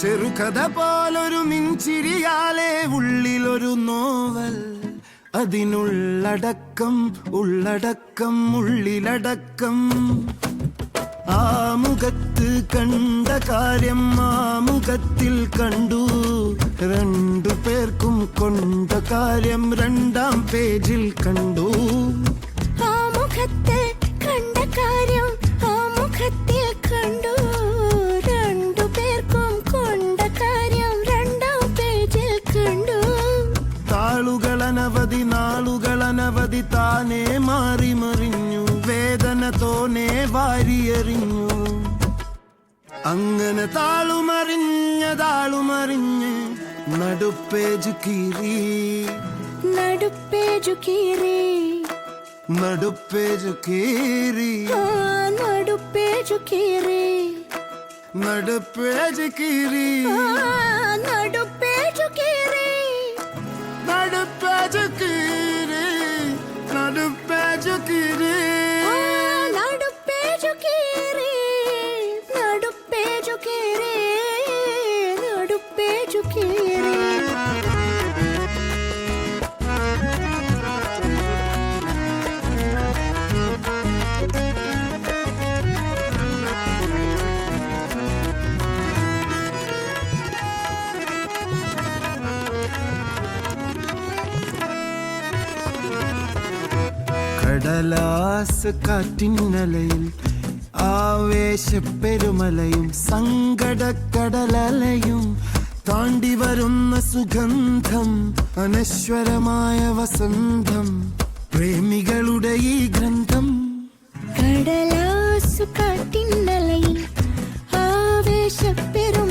ചെറുകഥ പോലൊരു മിഞ്ചിരിയാലേ ഉള്ളിലൊരു നോവൽ, അതിനുള്ളടക്കം ഉള്ളടക്കം ഉള്ളിലടക്കം. ആ മുഖത്ത് കണ്ട കാര്യം ആ മുഖത്തിൽ കണ്ടു, രണ്ടു പേർക്കും കൊണ്ട കാര്യം രണ്ടാം പേജിൽ കണ്ടു. ആ മുഖത്ത് കണ്ട കാര്യം ആ മുഖത്തിൽ കണ്ടു, രണ്ടു പേർക്കും കൊണ്ട കാര്യം രണ്ടാം പേജിൽ കണ്ടു. താളുകളനവധി നാളുകളനവധി താനേ മാറി മറിഞ്ഞു, വേദന തോനെ വാരിയെറിഞ്ഞു. അങ്ങനെ താളുമറിഞ്ഞ് നടുപ്പേജ് കീറി, നടുപ്പേജു കീറി, നടുപ്പേജ് കീറി, നടുപ്പേജു കീറി, നടുപ്പേജ് കീറി, നടുപ്പേജു കീറി, നടുപ്പേജ് കീറി, നടുപ്പേജ് കീറി, നടുപ്പേജു കീറി, നടുപ്പേജു കീറി, നടുപ്പേജു കീറി. കടലാസ് കാറ്റിന്നലയിൽ ആവേശപ്പെരുമലയും സങ്കടക്കടലലയും താണ്ടി വരുന്ന സുഗന്ധം, അനശ്വരമായ വസന്തം, പ്രേമികളുടെ ഈ ഗ്രന്ഥം. കടലാസു കാറ്റിന്നലയിൽ ആവേശപ്പെരും